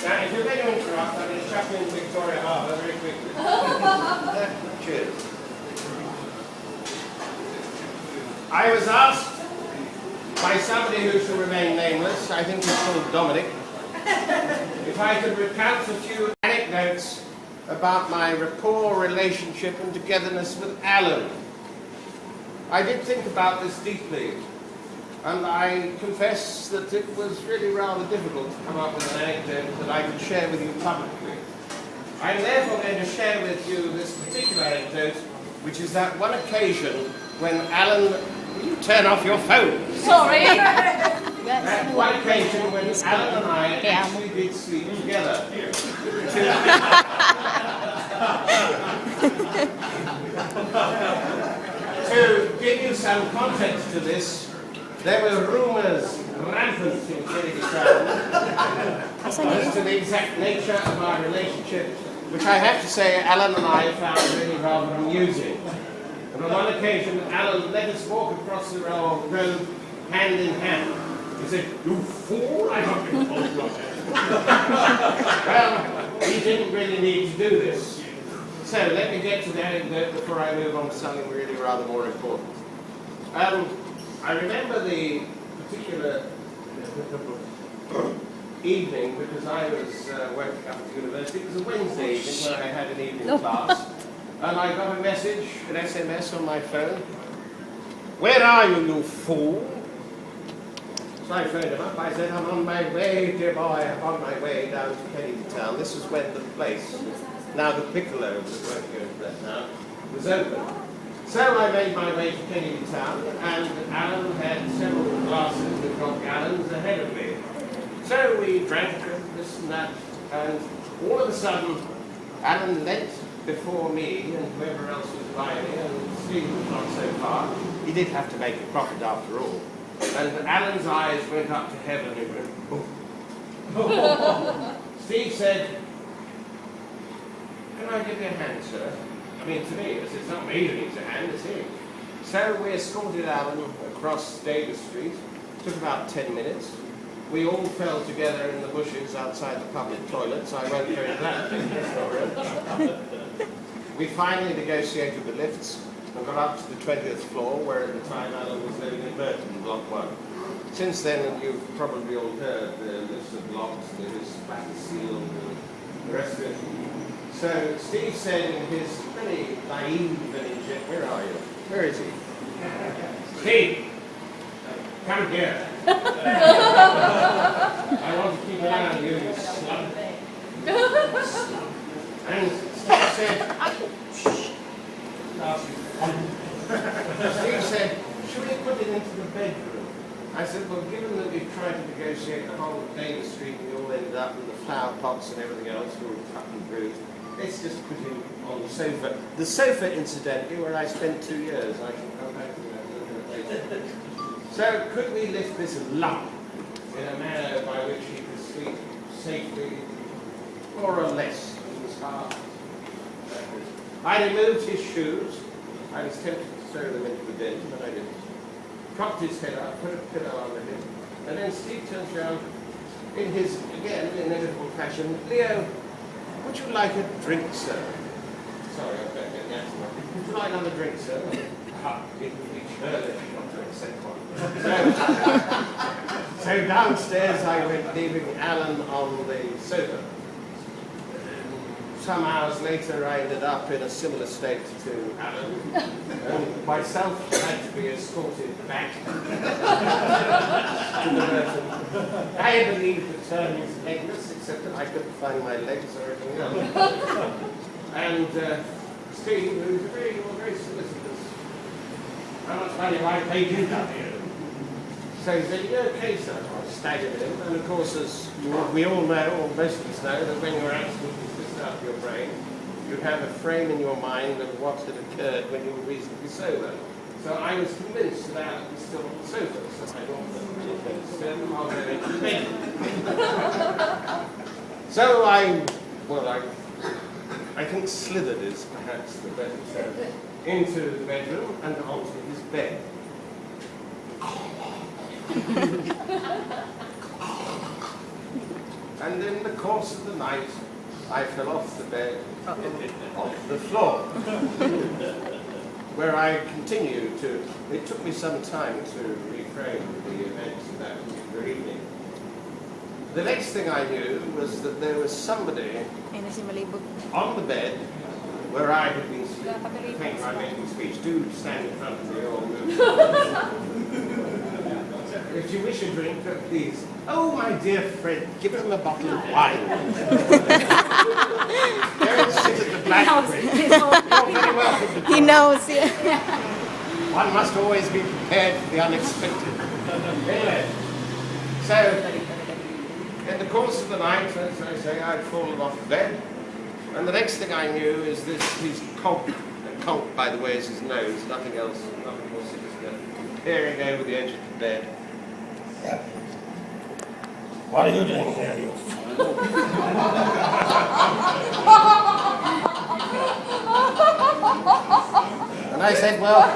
Now, if you're going to interrupt, I'm going to chuck in Victoria Harbour very quickly. Cheers. I was asked by somebody who shall remain nameless, I think he's called Dominic, if I could recount a few anecdotes about my rapport, relationship and togetherness with Alan. I did think about this deeply, and I confess that it was really rather difficult to come up with an anecdote that I could share with you publicly. I'm therefore going to share with you this particular anecdote, which is that one occasion when Alan... Will you turn off your phone? Sorry. That one occasion when Alan and I actually did sleep together. To give you some context to this, there were rumours rampant in Kennedy Town as to the exact nature of our relationship, which I have to say Alan and I found really rather amusing. And on one occasion, Alan let us walk across the road hand in hand. He said, "You fool, I don't think told you that." Well, he didn't really need to do this. So let me get to the anecdote before I move on to something really rather more important. I remember the particular evening because I was working up at the university. It was a Wednesday evening when I had an evening class. And I got a message, an SMS on my phone. "Where are you, you fool?" So I phoned him up. I said, "I'm on my way, dear boy, I'm on my way down to Kennedy Town." This was when the place, now the Piccolo, that won't go into that now, was open. So I made my way to Kennedy Town, and Alan had several glasses with rock gallons ahead of me. So we drank this and that, and all of a sudden, Alan leant before me and whoever else was by me, and Steve was not so far. He did have to make a profit after all. And Alan's eyes went up to heaven and went, boom. Steve said, "Can I give you a hand, sir?" I mean, to me, it's not me who needs a hand, it's him. So we escorted Alan across Davis Street. It took about 10 minutes. We all fell together in the bushes outside the public toilets. I won't go into that. We finally negotiated the lifts and got up to the 20th floor, where at the time Alan was living in Burton, Block 1. Since then, you've probably all heard the list of blocks, the list of back sealed, and the rest of it. So Steve said in his pretty naive and where are you? Where is he? Steve, come here. I want to keep an eye on you, you slut. And Steve said, Steve said, "Should we put it into the bedroom?" I said, "Well, given that we've tried to negotiate the whole of Davis Street and we all ended up in the flower pots and everything else, we were cut and bruised, let's just put him on the sofa." The sofa, incidentally, where I spent 2 years. I can come back to that later. So, could we lift this lump in a manner by which he could sleep safely, more or less, in his heart? I removed his shoes. I was tempted to throw them into the bin, but I didn't. Propped his head up, put a pillow under him, and then Steve turns around in his, again, inevitable fashion. "Leo, would you like a drink, sir?" Sorry, I better get the answer. "Would you like another drink, sir?" It would be churlish not to accept one. So downstairs I went, leaving Alan on the sofa. Some hours later I ended up in a similar state to Alan. Myself had to be escorted back to the Burton. I believe the term is legless, except that I couldn't find my legs or anything else. And Steve, who was very solicitous, "How much money have I paid you down here?" So he said, "Yeah, okay, sir." I staggered him, and of course, as we all know, or most of us know, that when you're absolutely pissed out of your brain, you have a frame in your mind of what had occurred when you were reasonably sober. So I was convinced that Alan was still on the sofa, so I thought that I'll go into the bedroom. So I think slithered is perhaps the better term, into the bedroom and onto his bed. And in the course of the night, I fell off the bed, off the floor, where I continued to, it took me some time to reframe the events of that particular evening. The next thing I knew was that there was somebody on the bed where I had been sleeping. I think I'm making speech. Do stand in front of me or move. If you wish a drink, please. Oh, my dear friend, give him a bottle of wine. Go and sit at the black bridge. You're very welcome to He knows, yeah. One must always be prepared for the unexpected. Anyway, so in the course of the night, as I say, I'd fallen off the bed, and the next thing I knew is this, his conch, by the way, is his nose, nothing else, nothing more sinister, peering over the edge of the bed. What are you doing here, you fool? And I said, well,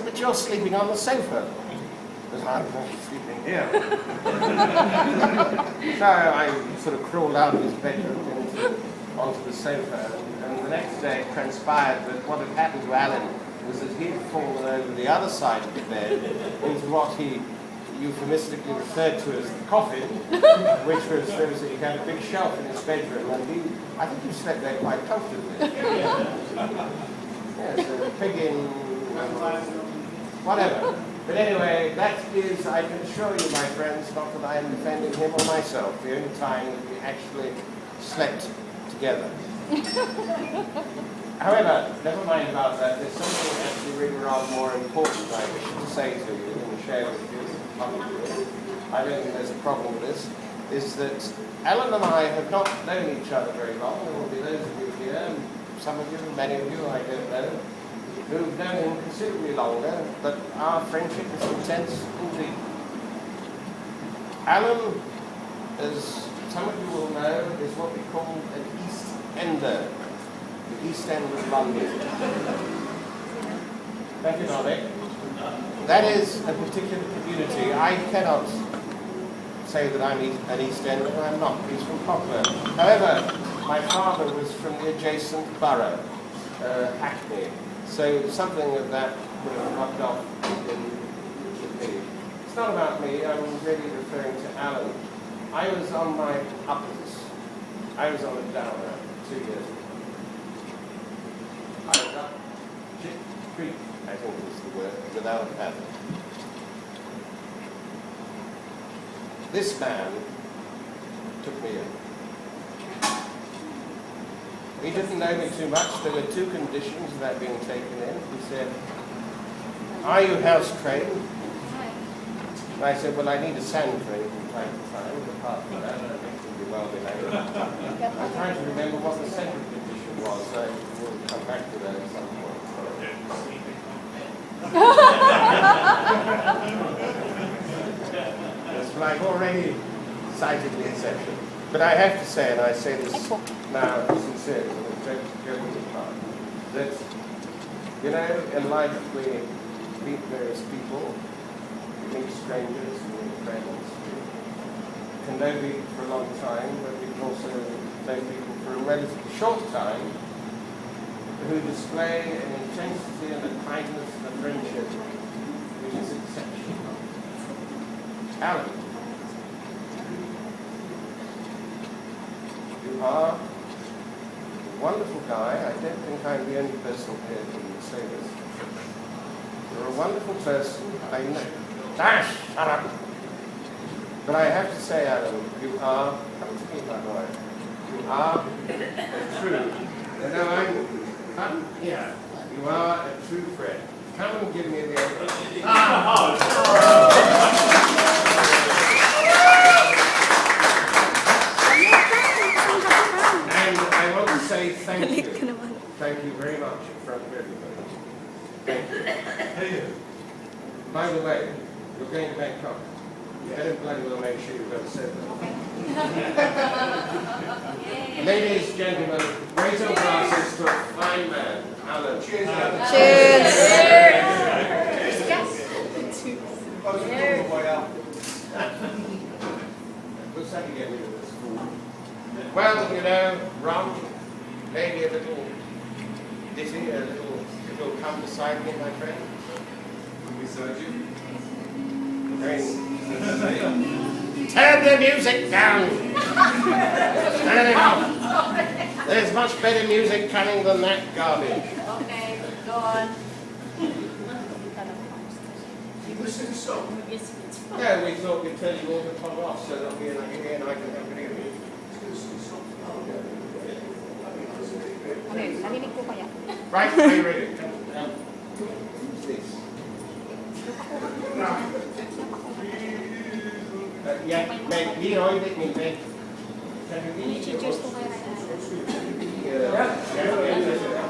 but you're sleeping on the sofa. Because I'm not sleeping here. So I sort of crawled out of his bedroom onto the sofa, and the next day it transpired that what had happened to Alan was that he had fallen over the other side of the bed into what he euphemistically referred to as the coffin, which was, he had a big shelf in his bedroom, and I think he slept there quite comfortably. Yes, a pig in, whatever. But anyway, that is, I can assure you, my friends, not that I am defending him or myself, the only time that we actually slept together. However, never mind about that, there's something actually really rather more important I wish to say to you and share with you. I don't think there's a problem with this, is that Alan and I have not known each other very long. There will be those of you here, some of you, many of you, I don't know, who've known him considerably longer, but our friendship is intense indeed. Alan, as some of you will know, is what we call an East Ender, the East End of London. Thank you, darling. That is a particular community. I cannot say that I'm an East Ender, I'm not. He's from Poplar. However, my father was from the adjacent borough, Hackney. So something of that would have rubbed off with me. It's not about me, I'm really referring to Alan. I was on my uppers. I was on a downer 2 years ago. I was up Chip Creek, I think is the word, without a paddle. This man took me in. He didn't know me too much. There were two conditions about being taken in. He said, "Are you house trained?" And I said, "Well, I need a sand train from time to time. Apart from that, I don't think it'll be well behaved." I'm trying to remember what the second condition was. So we'll come back to that at some point. Yes, well, I've already cited the exception. But I have to say, and I say this now sincerely, with joking apart, that, you know, in life we meet various people, we meet strangers, we meet friends, we can know people for a long time, but we can also know people for a relatively short time who display an intensity and a kindness and a friendship which is exceptional. Alan, you are a wonderful guy. I don't think I'm the only person here who would say this. You're a wonderful person. I know. Dash! Shut up! But I have to say, Alan, you are, come to me, my boy, you are a true, come here, you are a true friend. Come and give me the other. And I want to say thank you. Thank you very much in front of everybody. Thank you. By the way, you're going to Bangkok. You better bloody well make sure you've got a sofa. Ladies, gentlemen, raise your glasses to a fine man. Alan. Cheers. Cheers. Cheers. just have to get rid of this fool. Well, you know, rum, maybe a little ditty, a little come beside me, my friend. Beside you? Turn the music down! Turn it off! There's much better music coming than that garbage. Okay, go on. You listen to song? Yeah, we thought we'd tell you all to pop off so that we and I can have a video. Ano yun? Narinig ko kaya? Right, are you ready? Who's this? Yeah, men, Leroy, let me, men. I-cheers ko kaya. Yeah.